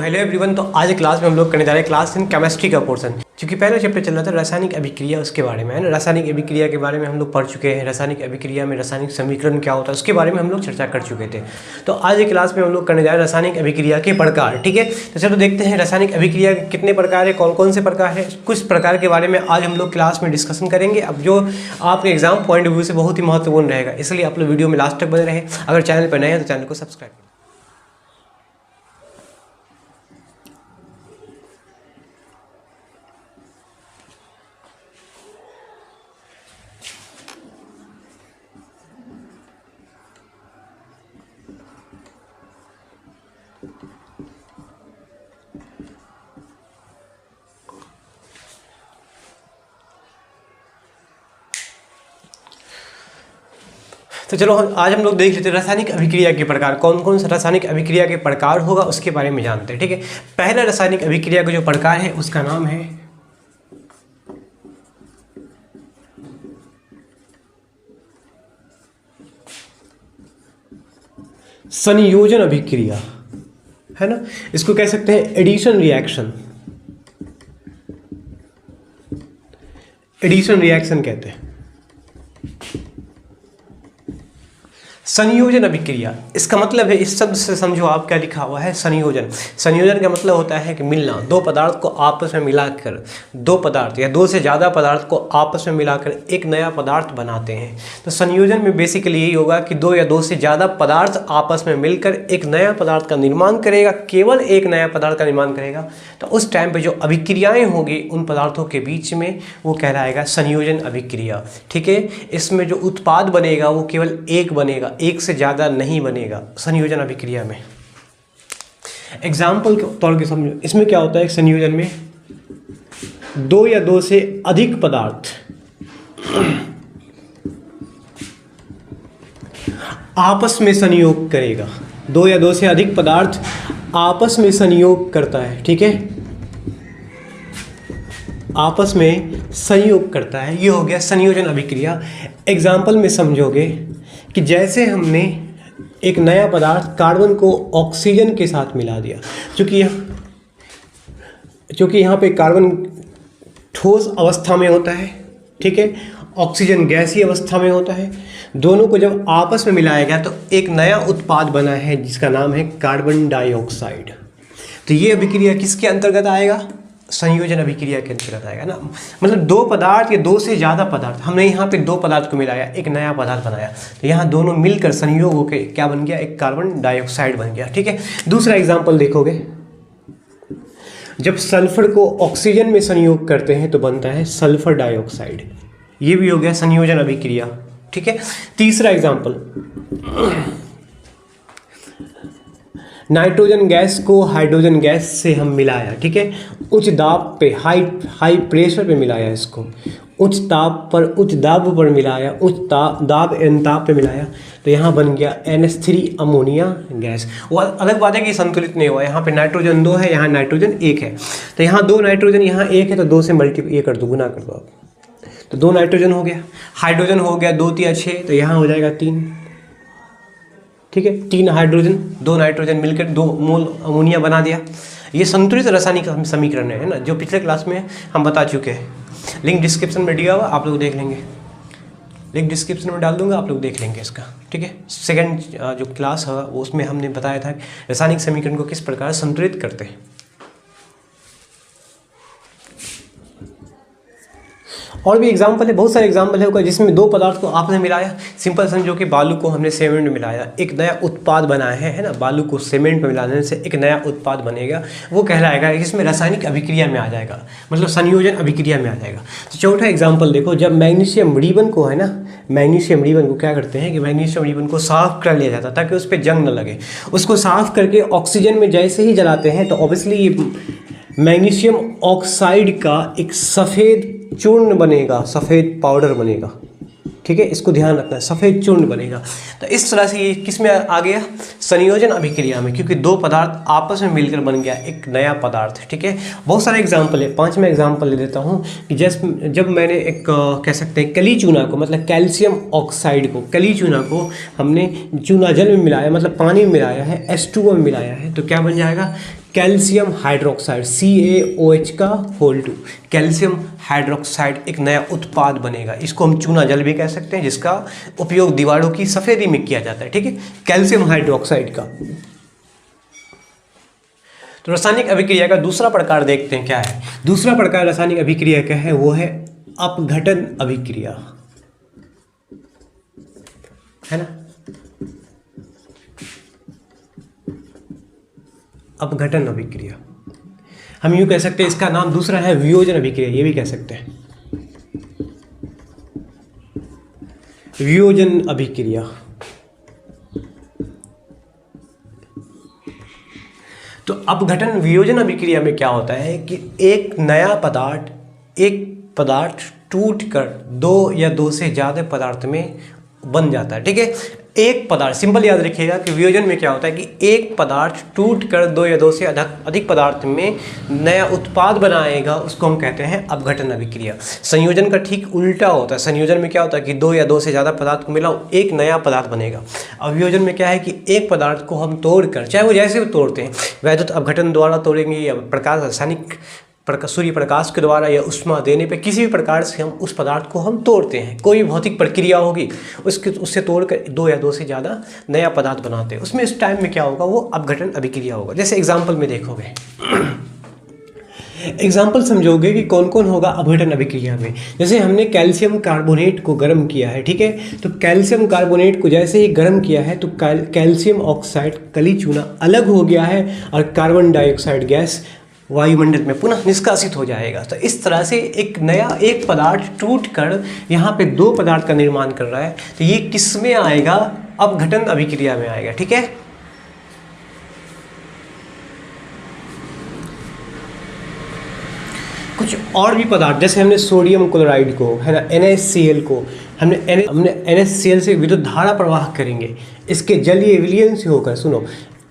Hello everyone. तो आज class में हम लोग करने जा रहे हैं क्लास इन केमिस्ट्री का पोर्शन, क्योंकि पहला चैप्टर चल रहा था रासायनिक अभिक्रिया, उसके बारे में है ना। रासायनिक अभिक्रिया के बारे में हम लोग पढ़ चुके हैं। रासायनिक अभिक्रिया में रासायनिक समीकरण क्या होता है उसके बारे में हम लोग चर्चा कर चुके थे। तो आज की क्लास में हम लोग करने जा रहे हैं रासायनिक अभिक्रिया के प्रकार। ठीक है, तो चलो देखते हैं रासायनिक अभिक्रिया के कितने प्रकार है, कौन कौन से प्रकार है, कुछ प्रकार के बारे में आज हम लोग क्लास में डिस्कशन करेंगे। अब जो आपके एग्जाम पॉइंट ऑफ व्यू से बहुत ही महत्वपूर्ण रहेगा, इसलिए आप लोग वीडियो में लास्ट तक बने रहे। अगर चैनल पर नए हैं तो चैनल को सब्सक्राइब करें। तो चलो आज हम लोग देख लेते हैं रासायनिक अभिक्रिया के प्रकार। कौन कौन सा रासायनिक अभिक्रिया के प्रकार होगा उसके बारे में जानते हैं। ठीक है, पहला रासायनिक अभिक्रिया का जो प्रकार है उसका नाम है संयोजन अभिक्रिया, है ना। इसको कह सकते हैं एडिशन रिएक्शन, एडिशन रिएक्शन कहते हैं। संयोजन अभिक्रिया, इसका मतलब है, इस शब्द से समझो आप क्या लिखा हुआ है, संयोजन। संयोजन का मतलब होता है कि मिलना, दो पदार्थ को आपस में मिलाकर, दो पदार्थ या दो से ज़्यादा पदार्थ को आपस में मिलाकर एक नया पदार्थ बनाते हैं। तो संयोजन में बेसिकली यही होगा कि दो या दो से ज़्यादा पदार्थ आपस में मिलकर एक नया पदार्थ का निर्माण करेगा, केवल एक नया पदार्थ का निर्माण करेगा। तो उस टाइम पर जो अभिक्रियाएँ होंगी उन पदार्थों के बीच में, वो कहलाएगा संयोजन अभिक्रिया। ठीक है, इसमें जो उत्पाद बनेगा वो केवल एक बनेगा, एक से ज़्यादा नहीं बनेगा संयोजन अभिक्रिया में। एग्जाम्पल के तौर पे समझो, इसमें क्या होता है, संयोजन में दो या दो से अधिक पदार्थ आपस में संयोग करेगा, दो या दो से अधिक पदार्थ आपस में संयोग करता है। ठीक है, आपस में संयोग करता है, ये हो गया संयोजन अभिक्रिया। एग्जाम्पल में समझोगे कि जैसे हमने एक नया पदार्थ कार्बन को ऑक्सीजन के साथ मिला दिया, क्योंकि यहाँ पे कार्बन ठोस अवस्था में होता है, ठीक है, ऑक्सीजन गैसीय अवस्था में होता है। दोनों को जब आपस में मिलाया गया तो एक नया उत्पाद बना है जिसका नाम है कार्बन डाइऑक्साइड। तो ये अभिक्रिया किसके अंतर्गत आएगा, संयोजन अभिक्रिया के अंतर्गत आएगा ना। मतलब दो पदार्थ या दो से ज़्यादा पदार्थ, हमने यहाँ पे दो पदार्थ को मिलाया, एक नया पदार्थ बनाया, तो यहाँ दोनों मिलकर संयोग होकर क्या बन गया, एक कार्बन डाइऑक्साइड बन गया। ठीक है, दूसरा एग्जाम्पल देखोगे, जब सल्फर को ऑक्सीजन में संयोग करते हैं तो बनता है सल्फर डाइऑक्साइड, ये भी हो गया संयोजन अभिक्रिया। ठीक है, तीसरा एग्जाम्पल, नाइट्रोजन गैस को हाइड्रोजन गैस से हम मिलाया, ठीक है, उच्च दाब पे, हाई प्रेशर पे मिलाया, इसको उच्च दाब पर मिलाया, उच्च दाब एवं ताप पे मिलाया, तो यहाँ बन गया NH3 अमोनिया गैस। वो अलग बात है कि संतुलित नहीं हुआ, यहाँ पे नाइट्रोजन 2 है, यहाँ नाइट्रोजन 1 है, तो यहाँ 2 नाइट्रोजन, यहाँ 1 है, तो 2 से मल्टीप्लाई कर दो, गुना कर दो आप, तो 2 नाइट्रोजन हो गया। हाइड्रोजन हो गया 2 3 6, तो यहाँ हो जाएगा 3। ठीक है, 3 हाइड्रोजन 2 नाइट्रोजन मिलकर 2 मोल अमोनिया बना दिया। ये संतुलित रासायनिक समीकरण है ना, जो पिछले क्लास में हम बता चुके हैं। लिंक डिस्क्रिप्शन में दिया हुआ, आप लोग देख लेंगे, लिंक डिस्क्रिप्शन में डाल दूंगा, आप लोग देख लेंगे इसका। ठीक है, सेकंड जो क्लास है वो उसमें हमने बताया था रासायनिक समीकरण को किस प्रकार संतुलित करते हैं। और भी एग्जाम्पल है, बहुत सारे एग्जाम्पल है जिसमें दो पदार्थ को आपने मिलाया। सिंपल समझो कि बालू को हमने सीमेंट में मिलाया, एक नया उत्पाद बनाया है ना, बालू को सीमेंट में मिलाने से एक नया उत्पाद बनेगा, वो कहलाएगा, इसमें रासायनिक अभिक्रिया में आ जाएगा, मतलब संयोजन अभिक्रिया में आ जाएगा। तो चौथा एग्जाम्पल देखो, जब मैग्नीशियम रिबन को, है ना, मैग्नीशियम रिबन को क्या करते हैं कि मैग्नीशियम रिबन को साफ कर लिया जाता है ताकि उस पर जंग न लगे। उसको साफ करके ऑक्सीजन में जैसे ही जलाते हैं तो ऑब्वियसली ये मैग्नीशियम ऑक्साइड का एक सफ़ेद चूर्ण बनेगा, सफ़ेद पाउडर बनेगा। ठीक है, इसको ध्यान रखना है, सफ़ेद चूर्ण बनेगा। तो इस तरह से ये किस में आ गया, संयोजन अभिक्रिया में, क्योंकि दो पदार्थ आपस में मिलकर बन गया एक नया पदार्थ। ठीक है, बहुत सारे एग्जाम्पल है, 5वां एग्जाम्पल ले देता हूँ कि जब मैंने एक कह सकते हैं कली चूना को, मतलब कैल्शियम ऑक्साइड को, कली चूना को हमने चूना जल में मिलाया, मतलब पानी में मिलाया है, H2O में मिलाया है, तो क्या बन जाएगा, कैल्शियम हाइड्रोक्साइड CaOH का होल 2, कैल्शियम हाइड्रोक्साइड एक नया उत्पाद बनेगा। इसको हम चूना जल भी कह सकते हैं, जिसका उपयोग दीवारों की सफेदी में किया जाता है। ठीक है, कैल्शियम हाइड्रोक्साइड का। तो रासायनिक अभिक्रिया का दूसरा प्रकार देखते हैं क्या है। दूसरा प्रकार रासायनिक अभिक्रिया का है वो है अपघटन अभिक्रिया, है ना। अपघटन अभिक्रिया हम यूं कह सकते हैं, इसका नाम दूसरा है वियोजन अभिक्रिया, ये भी कह सकते हैं वियोजन अभिक्रिया। तो अपघटन वियोजन अभिक्रिया में क्या होता है कि एक नया पदार्थ, एक पदार्थ टूटकर दो या दो से ज़्यादा पदार्थ में बन जाता है। ठीक है, एक पदार्थ, सिंपल याद रखिएगा कि वियोजन में क्या होता है कि एक पदार्थ टूटकर दो या दो से अधिक पदार्थ में नया उत्पाद बनाएगा, उसको हम कहते हैं अपघटन अभिक्रिया। संयोजन का ठीक उल्टा होता है। संयोजन में क्या होता है कि दो या दो से ज़्यादा पदार्थ को मिलाओ, एक नया पदार्थ बनेगा। अब वियोजन में क्या है कि एक पदार्थ को हम तोड़कर, चाहे वो जैसे भी तोड़ते हैं, वैद्युत अपघटन द्वारा तोड़ेंगे या प्रकाश रासायनिक सूर्य प्रकाश के द्वारा या उष्मा देने पे, किसी भी प्रकार से हम उस पदार्थ को हम तोड़ते हैं। कोई भी भौतिक प्रक्रिया होगी उससे तोड़कर दो या दो से ज़्यादा नया पदार्थ बनाते हैं। उसमें इस टाइम में क्या होगा, वो अपघटन अभिक्रिया होगा। जैसे एग्जाम्पल में देखोगे, एग्जाम्पल समझोगे कि कौन कौन होगा अपघटन अभिक्रिया में। जैसे हमने कैल्शियम कार्बोनेट को गर्म किया है, ठीक है, तो कैल्शियम कार्बोनेट को जैसे ही गर्म किया है तो कैल्शियम ऑक्साइड कली चूना अलग हो गया है और कार्बन डाइऑक्साइड गैस वायुमंडल में पुनः निष्कासित हो जाएगा। तो इस तरह से एक पदार्थ टूटकर यहाँ पे दो पदार्थ का निर्माण कर रहा है, तो ये किस में आएगा, अपघटन अभिक्रिया में आएगा। ठीक है, कुछ और भी पदार्थ, जैसे हमने सोडियम क्लोराइड को, है ना, NaCl को हमने NaCl से विद्युत धारा प्रवाह करेंगे। इसके जलीय विलयन से होकर, सुनो,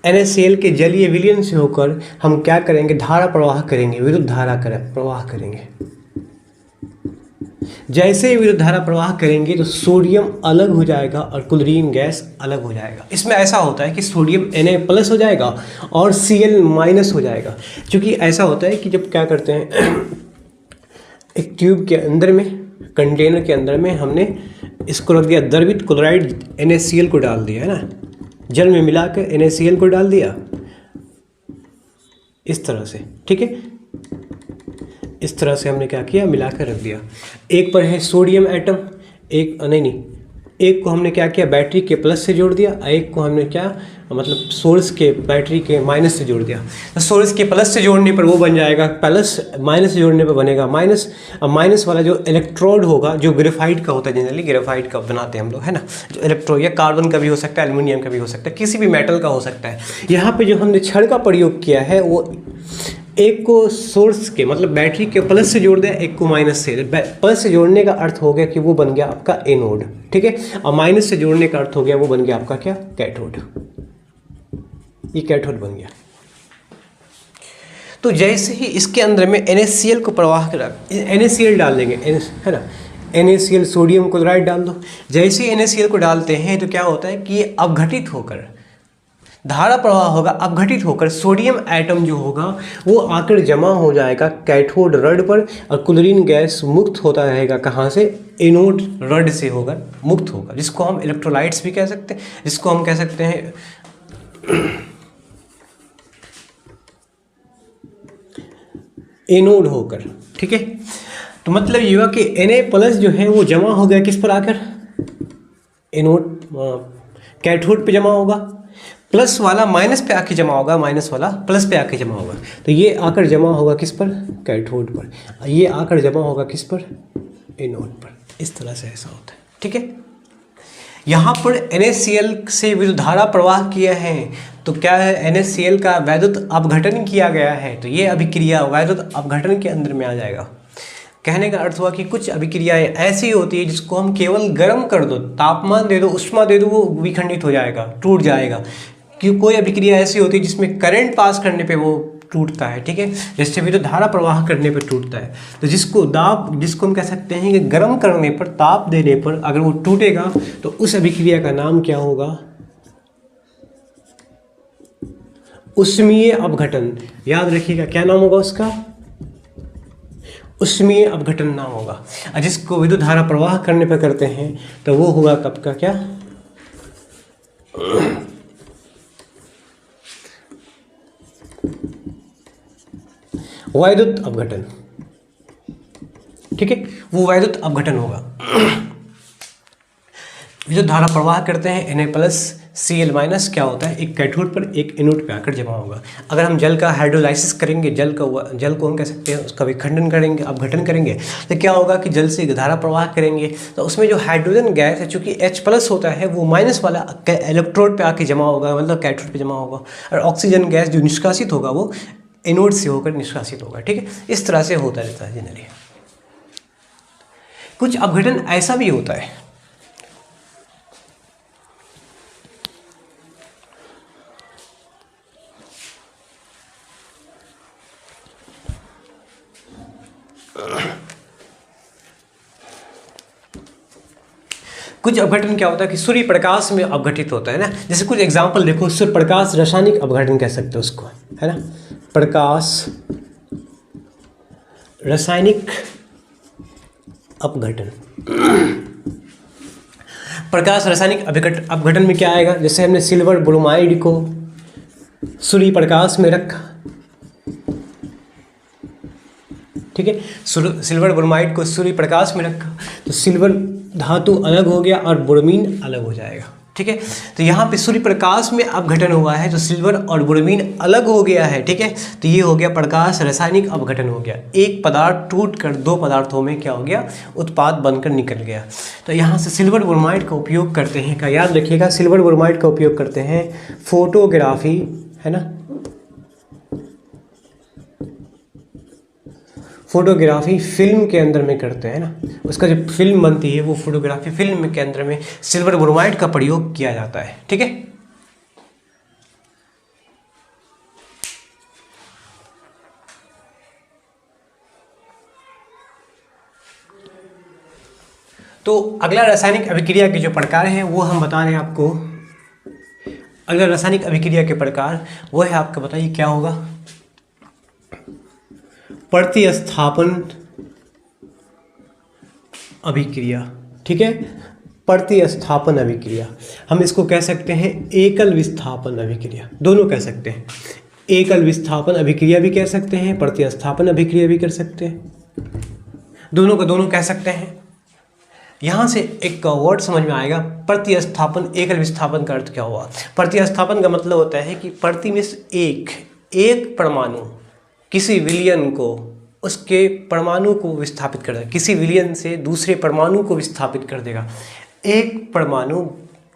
NaCl के जलीय विलयन से होकर हम क्या करेंगे, धारा प्रवाह करेंगे, विद्युत धारा प्रवाह करेंगे। जैसे ही विद्युत धारा प्रवाह करेंगे तो सोडियम अलग हो जाएगा और क्लोरीन गैस अलग हो जाएगा। इसमें ऐसा होता है कि सोडियम Na+ हो जाएगा और Cl- हो जाएगा। क्योंकि ऐसा होता है कि जब क्या करते हैं, एक ट्यूब के अंदर में, कंटेनर के अंदर में हमने इसको रख दिया, द्रवित क्लोराइड NaCl को डाल दिया, है ना, जल में मिलाकर NaCl को डाल दिया इस तरह से। ठीक है, इस तरह से हमने क्या किया, मिलाकर रख दिया। एक पर है सोडियम एटम, एक को हमने क्या किया, बैटरी के प्लस से जोड़ दिया, एक को हमने क्या, मतलब सोर्स के, बैटरी के माइनस से जोड़ दिया। तो सोर्स के प्लस से जोड़ने पर वो बन जाएगा प्लस, माइनस से जोड़ने पर बनेगा माइनस। अब माइनस वाला जो इलेक्ट्रोड होगा, जो ग्रेफाइट का होता है, जनरली ग्रेफाइट का बनाते हैं हम लोग, है ना, जो इलेक्ट्रोड या कार्बन का भी हो सकता है, एल्युमिनियम का भी हो सकता है, किसी भी मेटल का हो सकता है। यहाँ पे जो हमने छड़ का प्रयोग किया है, वो एक को सोर्स के, मतलब बैटरी के प्लस से जोड़ दिया, एक को माइनस से। प्लस से जोड़ने का अर्थ हो गया कि वो बन गया आपका एनोड, ठीक है, और माइनस से जोड़ने का अर्थ हो गया वो बन गया आपका क्या, कैथोड। ये कैथोड बन गया। तो जैसे ही इसके अंदर में NaCl को प्रवाह करा, NaCl डाल देंगे, है ना, NaCl सोडियम क्लोराइड डाल दो। जैसे ही NaCl को डालते हैं तो क्या होता है कि ये अपघटित होकर धारा प्रवाह होगा, अपघटित होकर सोडियम एटम जो होगा वो आकर जमा हो जाएगा कैथोड रड पर, और क्लोरीन गैस मुक्त होता रहेगा। कहाँ से, एनोड रड से होकर मुक्त होगा, जिसको हम इलेक्ट्रोलाइट्स भी कह सकते हैं, जिसको हम कह सकते हैं एनोड होकर। ठीक है, तो मतलब ये हुआ कि Na+ जो है वो जमा हो गया किस पर आकर, एनोड कैथोड पे जमा होगा, प्लस वाला माइनस पे आके जमा होगा, माइनस वाला प्लस पे आके जमा होगा। तो ये आकर जमा होगा किस पर, कैथोड पर, ये आकर जमा होगा किस पर, एनोड पर। इस तरह से ऐसा होता है। ठीक है, यहाँ पर NaCl से विद्युत धारा प्रवाह किया है, तो क्या है, NaCl का वैद्युत अपघटन किया गया है, तो ये अभिक्रिया वैद्युत अपघटन के अंदर में आ जाएगा। कहने का अर्थ हुआ कि कुछ अभिक्रियाएं ऐसी होती है जिसको हम केवल गर्म कर दो, तापमान दे दो, उष्मा दे दो, वो विखंडित हो जाएगा, टूट जाएगा। कि कोई अभिक्रिया ऐसी होती है जिसमें करंट पास करने पे वो टूटता है। ठीक है, जैसे भी तो धारा प्रवाह करने पर टूटता है, तो जिसको हम कह सकते हैं कि गर्म करने पर, ताप देने पर अगर वो टूटेगा तो उस अभिक्रिया का नाम क्या होगा, उष्मीय अपघटन, याद रखिएगा क्या नाम होगा उसका, उष्मीय अपघटन नाम होगा। और जिसको विद्युत धारा प्रवाह करने पर करते हैं तो वो होगा कब का क्या, वैद्युत अपघटन। ठीक है, वो वैद्युत अपघटन होगा। विद्युत धारा प्रवाह करते हैं Na+Cl- क्या होता है, एक कैथोड पर एक एनोड पे आकर जमा होगा। अगर हम जल का हाइड्रोलाइसिस करेंगे, जल को हम कह सकते हैं उसका विखंडन करेंगे, अपघटन करेंगे, तो क्या होगा कि जल से धारा प्रवाह करेंगे तो उसमें जो हाइड्रोजन गैस है, चूंकि H+ होता है, वो माइनस वाला इलेक्ट्रोड पे आके जमा होगा, मतलब कैथोड पे जमा होगा, और ऑक्सीजन गैस जो निष्कासित होगा वो एनोड से होकर निष्कासित होगा। ठीक है, इस तरह से होता रहता है जनरली। कुछ अपघटन ऐसा भी होता है, कुछ अपघटन क्या होता है कि सूर्य प्रकाश में अपघटित होता है ना। जैसे कुछ एग्जांपल देखो, सूर्य प्रकाश रासायनिक अपघटन कह सकते हो उसको, है ना, प्रकाश रासायनिक अपघटन। प्रकाश रासायनिक अपघटन में क्या आएगा, जैसे हमने सिल्वर ब्रोमाइड को सूर्य प्रकाश में रखा, ठीक है, सिल्वर ब्रोमाइड को सूर्य प्रकाश में रखा तो सिल्वर धातु अलग हो गया और ब्रोमीन अलग हो जाएगा। ठीक है, तो यहाँ पे सूर्य प्रकाश में अपघटन हुआ है तो सिल्वर और ब्रोमीन अलग हो गया है। ठीक है, तो ये हो गया प्रकाश रासायनिक अपघटन हो गया। एक पदार्थ टूटकर दो पदार्थों में क्या हो गया, उत्पाद बनकर निकल गया। तो यहाँ से सिल्वर ब्रोमाइड का उपयोग करते हैं, क्या याद रखिएगा, सिल्वर ब्रोमाइड का उपयोग करते हैं फोटोग्राफी, है ना, फोटोग्राफी फिल्म के अंदर में करते हैं ना, उसका जो फिल्म बनती है वो फोटोग्राफी फिल्म के अंदर में सिल्वर ब्रोमाइड का प्रयोग किया जाता है। ठीक है, तो अगला रासायनिक अभिक्रिया के जो प्रकार हैं वो हम बता रहे हैं आपको। अगला रासायनिक अभिक्रिया के प्रकार वो है आपका, बताइए क्या होगा, प्रतिस्थापन अभिक्रिया। ठीक है, प्रतिस्थापन अभिक्रिया, हम इसको कह सकते हैं एकल विस्थापन अभिक्रिया, दोनों कह सकते हैं। एकल विस्थापन अभिक्रिया भी कह सकते हैं, प्रतिस्थापन अभिक्रिया भी कर सकते हैं, दोनों का दोनों कह सकते हैं। यहाँ से एक वर्ड समझ में आएगा, प्रतिस्थापन एकल विस्थापन का अर्थ क्या हुआ। प्रतिस्थापन का मतलब होता है कि प्रति में एक परमाणु किसी विलयन को, उसके परमाणु को विस्थापित कर देगा, किसी विलयन से दूसरे परमाणु को विस्थापित कर देगा। एक परमाणु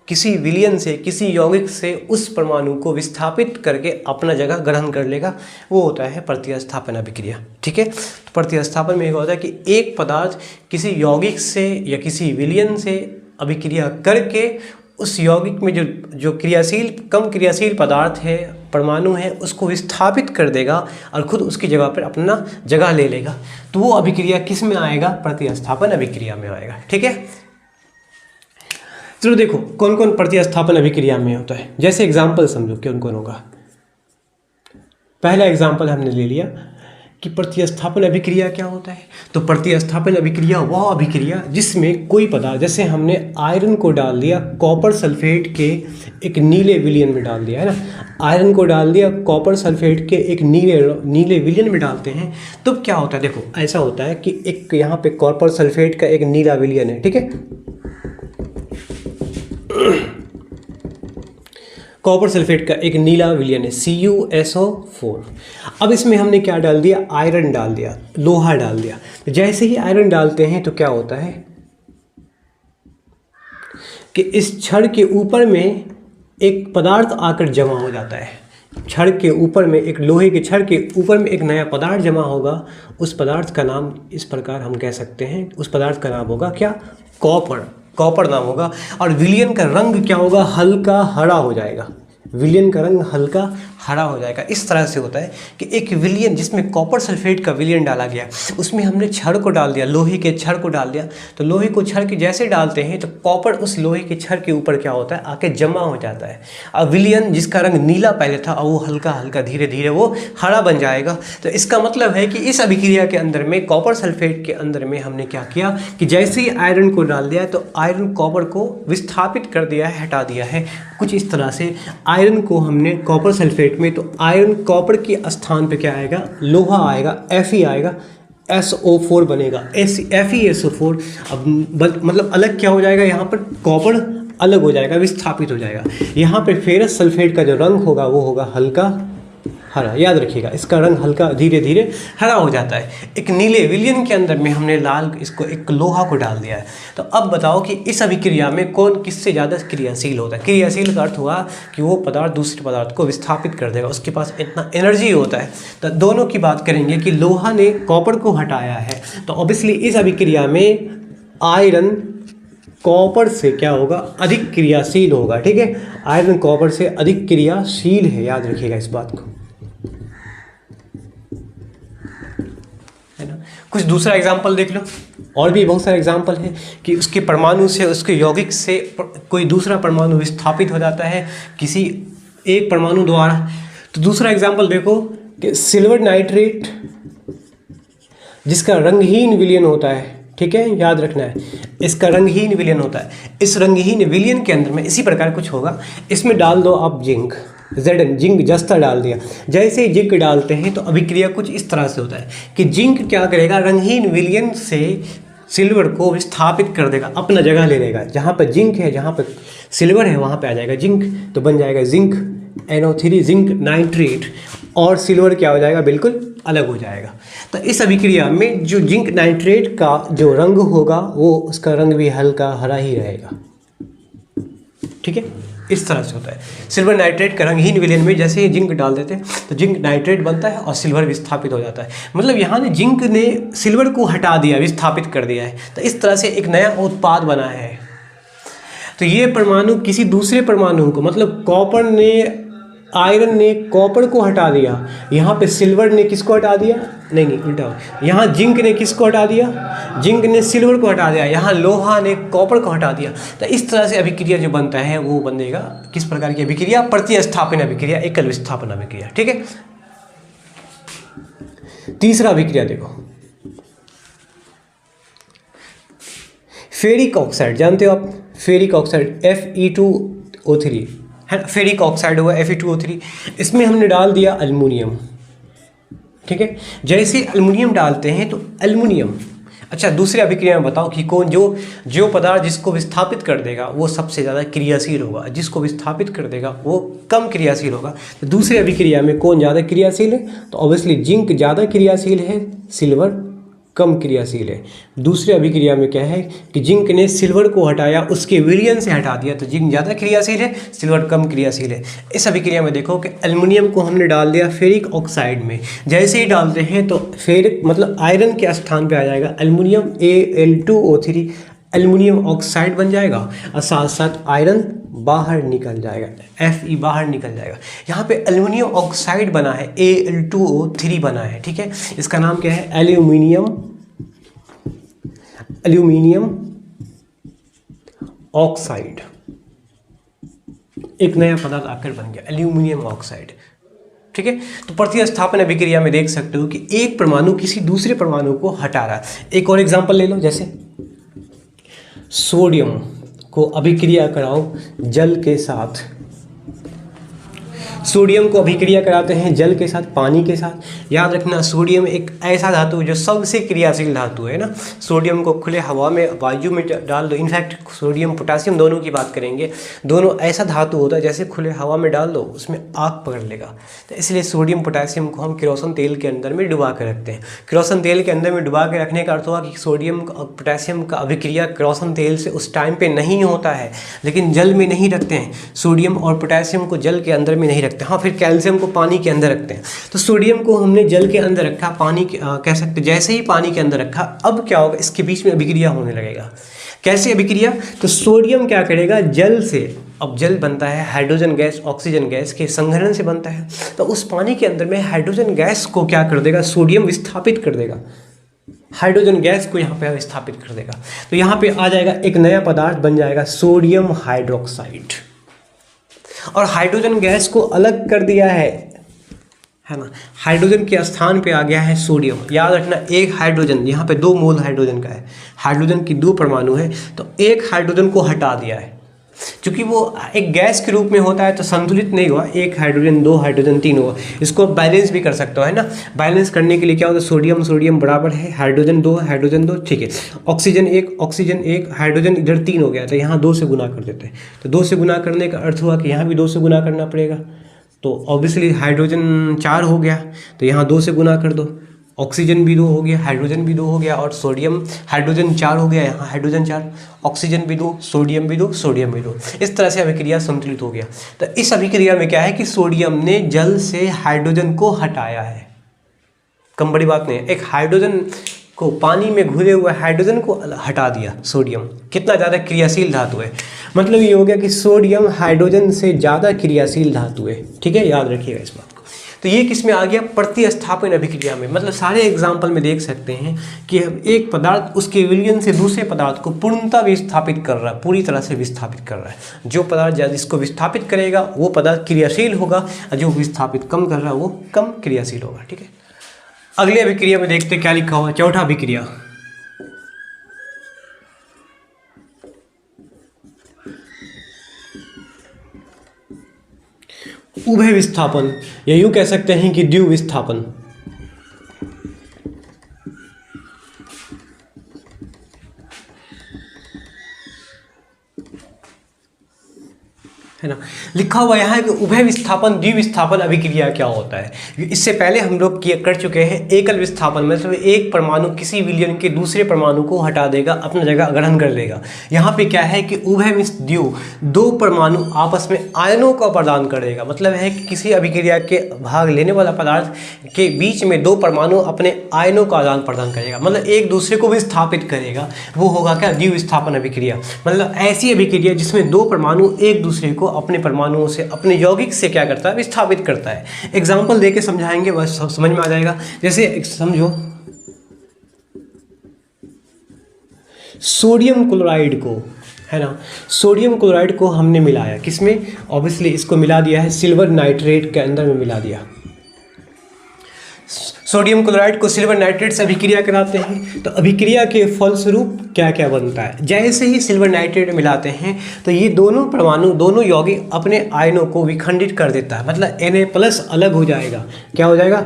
किसी विलयन से, किसी यौगिक से उस परमाणु को विस्थापित करके अपना जगह ग्रहण कर लेगा, वो होता है प्रतिस्थापन अभिक्रिया। ठीक है, तो प्रतिस्थापन में ये होता है कि एक पदार्थ किसी यौगिक से या किसी विलयन से अभिक्रिया करके उस यौगिक में जो क्रियाशील, कम क्रियाशील पदार्थ है, परमाणु है, उसको विस्थापित कर देगा और खुद उसकी जगह पर अपना जगह ले लेगा। तो वो अभिक्रिया किस में आएगा, प्रतिस्थापन अभिक्रिया में आएगा। ठीक है, चलो देखो कौन कौन प्रतिस्थापन अभिक्रिया में होता है। जैसे एग्जाम्पल समझो कौन कौन होगा। पहला एग्जाम्पल हमने ले लिया कि प्रतिस्थापन अभिक्रिया क्या होता है। तो प्रतिस्थापन अभिक्रिया वह अभिक्रिया जिसमें कोई पदार्थ, जैसे हमने आयरन को डाल दिया कॉपर सल्फेट के एक नीले विलयन में डाल दिया, है ना, आयरन को डाल दिया कॉपर सल्फेट के एक नीले विलयन में डालते हैं, तो क्या होता है, देखो ऐसा होता है कि एक यहाँ पे कॉपर सल्फेट का एक नीला विलयन है, ठीक है, कॉपर सल्फेट का एक नीला विलयन है CuSO4। अब इसमें हमने क्या डाल दिया, आयरन डाल दिया, लोहा डाल दिया। तो जैसे ही आयरन डालते हैं तो क्या होता है कि इस छड़ के ऊपर में एक पदार्थ आकर जमा हो जाता है। छड़ के ऊपर में, एक लोहे के छड़ के ऊपर में एक नया पदार्थ जमा होगा। उस पदार्थ का नाम इस प्रकार हम कह सकते हैं, उस पदार्थ का नाम होगा क्या, कॉपर नाम होगा। और विलयन का रंग क्या होगा, हल्का हरा हो जाएगा। विलयन का रंग हल्का हरा हो जाएगा। इस तरह से होता है कि एक विलयन जिसमें कॉपर सल्फेट का विलयन डाला गया, उसमें हमने छड़ को डाल दिया, लोहे के छड़ को डाल दिया। तो लोहे को छड़ के जैसे डालते हैं तो कॉपर उस लोहे के छड़ के ऊपर क्या होता है, आके जमा हो जाता है। अब विलयन जिसका रंग नीला पहले था और वो हल्का हल्का धीरे धीरे वो हरा बन जाएगा। तो इसका मतलब है कि इस अभिक्रिया के अंदर में कॉपर सल्फेट के अंदर में हमने क्या किया कि जैसे ही आयरन को डाल दिया तो आयरन कॉपर को विस्थापित कर दिया है, हटा दिया है। कुछ इस तरह से आयरन को हमने कॉपर सल्फेट में, तो आयरन कॉपर के स्थान पे क्या आएगा, लोहा आएगा, Fe आएगा, SO4 बनेगा, FeSO4। अब मतलब अलग क्या हो जाएगा, यहाँ पर कॉपर अलग हो जाएगा, विस्थापित हो जाएगा। यहाँ पे फेरस सल्फेट का जो रंग होगा वो होगा हल्का हरा। याद रखिएगा, इसका रंग हल्का धीरे धीरे हरा हो जाता है। एक नीले विलयन के अंदर में हमने लाल इसको एक लोहा को डाल दिया है। तो अब बताओ कि इस अभिक्रिया में कौन किससे ज़्यादा क्रियाशील होता है। क्रियाशील का अर्थ हुआ कि वो पदार्थ दूसरे पदार्थ को विस्थापित कर देगा, उसके पास इतना एनर्जी होता है। तो दोनों की बात करेंगे कि लोहा ने कॉपर को हटाया है, तो ऑब्वियसली इस अभिक्रिया में आयरन कॉपर से क्या होगा, अधिक क्रियाशील होगा। ठीक है, आयरन कॉपर से अधिक क्रियाशील है, याद रखिएगा इस बात को, है ना। कुछ दूसरा एग्जाम्पल देख लो, और भी बहुत सारे एग्जाम्पल हैं कि उसके परमाणु से, उसके यौगिक से कोई दूसरा परमाणु विस्थापित हो जाता है किसी एक परमाणु द्वारा। तो दूसरा एग्जाम्पल देखो कि सिल्वर नाइट्रेट जिसका रंगहीन विलयन होता है, ठीक है, याद रखना है, इसका रंगहीन विलयन होता है। इस रंगहीन विलयन के अंदर में इसी प्रकार कुछ होगा, इसमें डाल दो आप जिंक, Zn जिंक जस्ता डाल दिया। जैसे ही जिंक डालते हैं तो अभिक्रिया कुछ इस तरह से होता है कि जिंक क्या करेगा, रंगहीन विलयन से सिल्वर को विस्थापित कर देगा, अपना जगह ले लेगा। जहाँ पर जिंक है, जहाँ पर सिल्वर है, वहाँ पे आ जाएगा जिंक, तो बन जाएगा जिंक NO3 जिंक नाइट्रेट, और सिल्वर क्या हो जाएगा, बिल्कुल अलग हो जाएगा। तो इस अभिक्रिया में जो जिंक नाइट्रेट का जो रंग होगा वो उसका रंग भी हल्का हरा ही रहेगा। ठीक है, इस तरह से होता है। सिल्वर नाइट्रेट का रंगहीन विलयन में जैसे ही जिंक डाल देते हैं तो जिंक नाइट्रेट बनता है और सिल्वर विस्थापित हो जाता है। मतलब यहाँ ने जिंक ने सिल्वर को हटा दिया, विस्थापित कर दिया है। तो इस तरह से एक नया उत्पाद बना है। तो ये परमाणु किसी दूसरे परमाणु को, मतलब कॉपर ने, आयरन ने कॉपर को हटा दिया, यहाँ पे सिल्वर ने किसको हटा दिया, नहीं उल्टा, यहाँ जिंक ने किसको हटा दिया, जिंक ने सिल्वर को हटा दिया, यहाँ लोहा ने कॉपर को हटा दिया। तो इस तरह से अभिक्रिया जो बनता है वो बनेगा किस प्रकार की अभिक्रिया, प्रतिस्थापन अभिक्रिया, एकल विस्थापन अभिक्रिया। ठीक है, तीसरा अभिक्रिया देखो, फेरिक ऑक्साइड, जानते हो आप फेरिक ऑक्साइड Fe2O3 है, फेरिक ऑक्साइड हुआ Fe2O3, इसमें हमने डाल दिया अल्युमिनियम। ठीक है, जैसे अल्युमिनियम डालते हैं तो अल्युमिनियम, अच्छा दूसरे अभिक्रिया में बताओ कि कौन जो पदार्थ जिसको विस्थापित कर देगा वो सबसे ज़्यादा क्रियाशील होगा, जिसको विस्थापित कर देगा वो कम क्रियाशील होगा। तो दूसरे अभिक्रिया में कौन ज़्यादा क्रियाशील है, तो ऑब्वियसली जिंक ज़्यादा क्रियाशील है, सिल्वर कम क्रियाशील है। दूसरे अभिक्रिया में क्या है कि जिंक ने सिल्वर को हटाया, उसके विलयन से हटा दिया, तो जिंक ज़्यादा क्रियाशील है, सिल्वर कम क्रियाशील है। इस अभिक्रिया में देखो कि एल्युमिनियम को हमने डाल दिया फेरिक ऑक्साइड में, जैसे ही डालते हैं तो फेरिक मतलब आयरन के स्थान पे आ जाएगा एल्युमिनियम Al2O3, एल्युमिनियम ऑक्साइड बन जाएगा, और साथ साथ आयरन बाहर निकल जाएगा, Fe बाहर निकल जाएगा। यहाँ पे एल्युमिनियम ऑक्साइड बना है, Al2O3 बना है। ठीक है, इसका नाम क्या है, एल्युमिनियम ऑक्साइड। एक नया पदार्थ आकर बन गया एल्युमिनियम ऑक्साइड। ठीक है, तो प्रतिस्थापन अभिक्रिया में देख सकते हो कि एक परमाणु किसी दूसरे परमाणु को हटा रहा है। एक और एग्जांपल ले लो, जैसे सोडियम को अभिक्रिया कराओ जल के साथ, सोडियम को अभिक्रिया कराते हैं जल के साथ, पानी के साथ। याद रखना सोडियम एक ऐसा धातु है जो सबसे क्रियाशील धातु है ना। सोडियम को खुले हवा में, वायु में डाल दो, इनफैक्ट सोडियम पोटासियम दोनों की बात करेंगे, दोनों ऐसा धातु होता है जैसे खुले हवा में डाल दो उसमें आग पकड़ लेगा। तो इसलिए सोडियम पोटासियम को हम केरोसिन तेल के अंदर में डुबा के रखते हैं। केरोसिन तेल के अंदर में डुबा के रखने का अर्थ हुआ कि सोडियम और पोटासियम का अभिक्रिया केरोसिन तेल से उस टाइम पे नहीं होता है, लेकिन जल में नहीं रखते हैं। सोडियम और पोटासियम को जल के अंदर में नहीं रखते, हाँ फिर कैल्शियम को पानी के अंदर रखते हैं। तो सोडियम को हमने जल के अंदर रखा, पानी के कह सकते, जैसे ही पानी के अंदर रखा, अब क्या होगा, इसके बीच में अभिक्रिया होने लगेगा। कैसे अभिक्रिया, तो सोडियम क्या करेगा, जल से अब जल बनता है हाइड्रोजन गैस ऑक्सीजन गैस के संघनन से बनता है। तो उस पानी के अंदर में हाइड्रोजन गैस को क्या कर देगा, सोडियम विस्थापित कर देगा, हाइड्रोजन गैस को यहाँ पे विस्थापित कर देगा। तो यहाँ पे आ जाएगा एक नया पदार्थ बन जाएगा सोडियम हाइड्रोक्साइड। और हाइड्रोजन गैस को अलग कर दिया है ना, हाइड्रोजन के स्थान पे आ गया है सोडियम। याद रखना, एक हाइड्रोजन, यहाँ पे 2 मोल हाइड्रोजन का है, हाइड्रोजन की 2 परमाणु है, तो एक हाइड्रोजन को हटा दिया है। क्योंकि वो एक गैस के रूप में होता है तो संतुलित नहीं हुआ, 1 हाइड्रोजन 2 हाइड्रोजन 3 हुआ। इसको बैलेंस भी कर सकते हो, है ना। बैलेंस करने के लिए क्या होता है, सोडियम सोडियम बराबर है हाइड्रोजन 2 हाइड्रोजन 2, ठीक है। ऑक्सीजन 1 हाइड्रोजन इधर 3 हो गया, तो यहाँ 2 से गुना कर देते हैं। तो 2 से गुना करने का अर्थ हुआ कि यहाँ भी 2 से गुना करना पड़ेगा। तो ऑब्वियसली हाइड्रोजन 4 हो गया, तो यहाँ 2 से गुना कर दो। ऑक्सीजन भी 2 हो गया, हाइड्रोजन भी 2 हो गया, और सोडियम हाइड्रोजन 4 हो गया, यहाँ हाइड्रोजन 4, ऑक्सीजन भी 2, सोडियम भी 2, सोडियम भी 2। इस तरह से अभिक्रिया संतुलित हो गया। तो इस अभिक्रिया में क्या है कि सोडियम ने जल से हाइड्रोजन को हटाया है। कम बड़ी बात नहीं है, एक हाइड्रोजन को, पानी में घुले हुए हाइड्रोजन को हटा दिया सोडियम। कितना ज़्यादा क्रियाशील धातु है, मतलब ये हो गया कि सोडियम हाइड्रोजन से ज़्यादा क्रियाशील धातु है, ठीक है, याद रखिएगा इस बात को। तो ये किस में आ गया, प्रतिस्थापन अभिक्रिया में। मतलब सारे एग्जाम्पल में देख सकते हैं कि एक पदार्थ उसके विलयन से दूसरे पदार्थ को पूर्णतः विस्थापित कर रहा है, पूरी तरह से विस्थापित कर रहा है। जो पदार्थ जिसको विस्थापित करेगा वो पदार्थ क्रियाशील होगा, और जो विस्थापित कम कर रहा है वो कम क्रियाशील होगा, ठीक है। अगले अभिक्रिया में देखते क्या लिखा हुआ, चौथा अभिक्रिया। उभय विस्थापन, या यूं कह सकते हैं कि द्वि विस्थापन। है ना, लिखा हुआ यहाँ है कि उभय विस्थापन द्विविस्थापन अभिक्रिया क्या होता है। इससे पहले हम लोग कर चुके हैं एकल विस्थापन, मतलब एक परमाणु किसी विलयन के दूसरे परमाणु को हटा देगा, अपनी जगह ग्रहण कर लेगा। यहाँ पे क्या है कि उभय द्वि, 2 परमाणु आपस में आयनों का प्रदान करेगा। मतलब है कि किसी अभिक्रिया के भाग लेने वाला पदार्थ के बीच में 2 परमाणु अपने आयनों का आदान प्रदान करेगा, मतलब एक दूसरे को विस्थापित करेगा। वो होगा क्या, द्विविस्थापन अभिक्रिया। मतलब ऐसी अभिक्रिया जिसमें 2 परमाणु एक दूसरे को अपने परमाणुओं से, अपने यौगिक से क्या करता है, विस्थापित करता है। एग्जाम्पल देके समझाएंगे, बस समझ में आ जाएगा। जैसे समझो सोडियम क्लोराइड को, है ना, सोडियम क्लोराइड को हमने मिलाया किसमें, ऑब्वियसली इसको मिला दिया है सिल्वर नाइट्रेट के अंदर में मिला दिया। सोडियम क्लोराइड को सिल्वर नाइट्रेट से अभिक्रिया कराते हैं, तो अभिक्रिया के फलस्वरूप क्या क्या बनता है। जैसे ही सिल्वर नाइट्रेट मिलाते हैं तो ये दोनों परमाणु, दोनों यौगिक अपने आयनों को विखंडित कर देता है। मतलब Na+ अलग हो जाएगा, क्या हो जाएगा,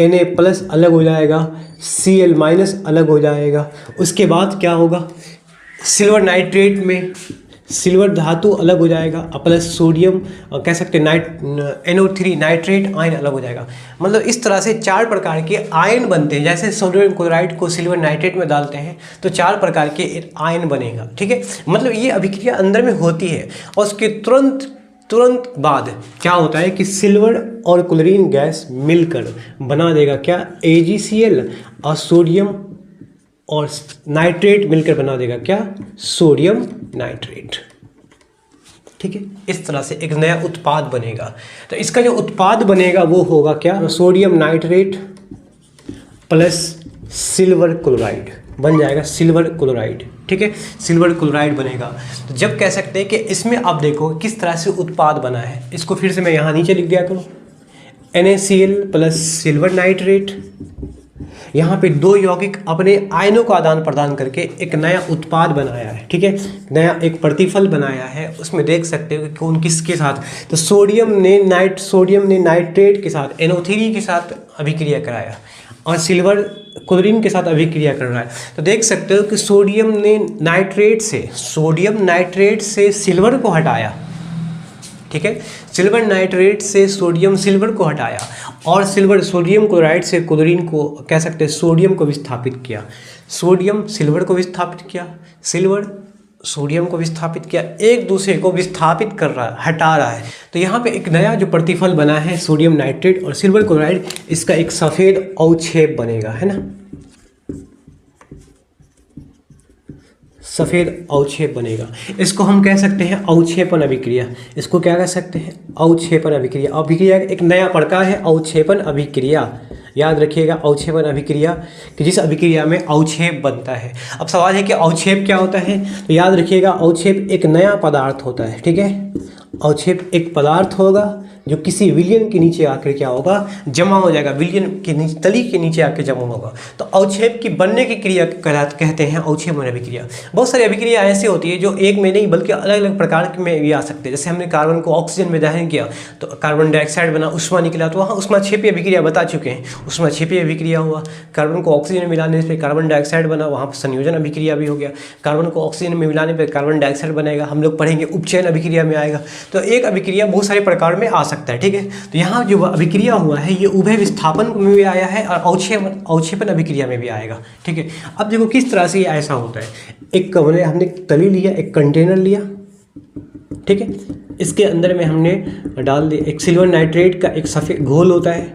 Na+ अलग हो जाएगा, Cl- अलग हो जाएगा। उसके बाद क्या होगा, सिल्वर नाइट्रेट में सिल्वर धातु अलग हो जाएगा, प्लस सोडियम कह सकते हैं NO3 नाइट्रेट आयन अलग हो जाएगा। मतलब इस तरह से 4 प्रकार के आयन बनते हैं। जैसे सोडियम क्लोराइड को सिल्वर नाइट्रेट में डालते हैं तो 4 प्रकार के आयन बनेगा, ठीक है। मतलब ये अभिक्रिया अंदर में होती है, और उसके तुरंत बाद क्या होता है कि सिल्वर और क्लोरीन गैस मिलकर बना देगा क्या, AgCl, और सोडियम और नाइट्रेट मिलकर बना देगा क्या, सोडियम नाइट्रेट, ठीक है। इस तरह से एक नया उत्पाद बनेगा। तो इसका जो उत्पाद बनेगा वो होगा क्या, sodium nitrate plus silver chloride बन जाएगा, सिल्वर क्लोराइड, ठीक है, सिल्वर क्लोराइड बनेगा। तो जब कह सकते हैं कि इसमें आप देखो किस तरह से उत्पाद बना है। इसको फिर से मैं यहाँ नीचे लिख दिया करूँ, NaCl प्लस सिल्वर नाइट्रेट। यहाँ पे 2 यौगिक अपने आयनों का आदान प्रदान करके एक नया उत्पाद बनाया है, ठीक है, नया एक प्रतिफल बनाया है। उसमें देख सकते हो कि कौन किसके साथ, तो सोडियम ने नाइट्रेट के साथ NO3 के साथ अभिक्रिया कराया, और सिल्वर क्लोरीन के साथ अभिक्रिया कर रहा है। तो देख सकते हो कि सोडियम नाइट्रेट से सिल्वर को हटाया, ठीक है, सिल्वर नाइट्रेट से सिल्वर को हटाया, और सोडियम क्लोराइड से क्लोरीन को कह सकते हैं सोडियम को विस्थापित किया, सोडियम सिल्वर को विस्थापित किया, सिल्वर सोडियम को विस्थापित किया, एक दूसरे को विस्थापित कर रहा है, हटा रहा है। तो यहाँ पे एक नया जो प्रतिफल बना है सोडियम नाइट्रेट और सिल्वर क्लोराइड, इसका एक सफ़ेद अवक्षेप बनेगा, है ना, सफ़ेद अवक्षेप बनेगा। इसको हम कह सकते हैं अवक्षेपण अभिक्रिया। इसको क्या कह सकते हैं? अवक्षेपण अभिक्रिया। अभिक्रिया का एक नया प्रकार है अवक्षेपण अभिक्रिया। याद रखिएगा अवक्षेपण अभिक्रिया कि जिस अभिक्रिया में अवक्षेप बनता है। अब सवाल है कि अवक्षेप क्या होता है, तो याद रखिएगा अवक्षेप एक नया पदार्थ होता है। ठीक है, अवक्षेप एक पदार्थ होगा जो किसी विलयन के नीचे आकर क्या होगा, जमा हो जाएगा, विलयन के नीचे, तली के नीचे आकर जमा होगा। तो अवक्षेप की बनने की क्रिया कहते हैं अवक्षेपण अभिक्रिया। बहुत सारी अभिक्रिया ऐसी होती है जो एक में नहीं बल्कि अलग अलग प्रकार में भी आ सकते हैं। जैसे हमने कार्बन को ऑक्सीजन में दहन किया तो कार्बन डाइऑक्साइड बना, उष्मा निकला, तो वहाँ उष्माक्षेपी अभिक्रिया बता चुके हैं, उष्माक्षेपी अभिक्रिया हुआ। कार्बन को ऑक्सीजन में मिलाने पर कार्बन डाइऑक्साइड बना, वहाँ पर संयोजन अभिक्रिया भी हो गया। कार्बन को ऑक्सीजन में मिलाने पर कार्बन डाइऑक्साइड बनेगा, हम लोग पढ़ेंगे उपचयन अभिक्रिया में आएगा। तो एक अभिक्रिया बहुत सारे प्रकार में आ सकता है। ठीक है, तो यहाँ जो अभिक्रिया हुआ है ये उभय विस्थापन में भी आया है और अवक्षेपण अभिक्रिया में भी आएगा। ठीक है, अब देखो किस तरह से ये ऐसा होता है। एक हमने तली लिया, एक कंटेनर लिया, ठीक है, इसके अंदर में हमने डाल दिया एक सिल्वर नाइट्रेट का एक सफ़ेद घोल होता है,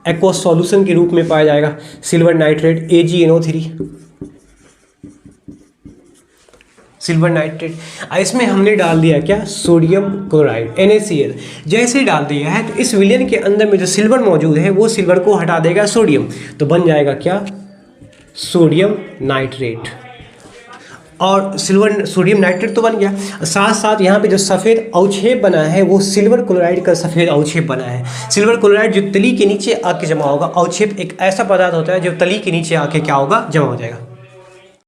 एक्वस सॉल्यूशन के रूप में पाया जाएगा silver nitrate AgNO3, silver nitrate. इसमें हमने डाल दिया क्या, सोडियम क्लोराइड NaCl। जैसे डाल दिया है तो इस विलयन के अंदर में जो सिल्वर मौजूद है वो सिल्वर को हटा देगा सोडियम, तो बन जाएगा क्या, सोडियम नाइट्रेट। और सोडियम नाइट्रेट तो बन गया, साथ साथ यहाँ पे जो सफ़ेद अवक्षेप बना है वो सिल्वर क्लोराइड का सफ़ेद अवक्षेप बना है। सिल्वर क्लोराइड जो तली के नीचे आके जमा होगा। अवक्षेप एक ऐसा पदार्थ होता है जो तली के नीचे आके क्या होगा, जमा हो जाएगा।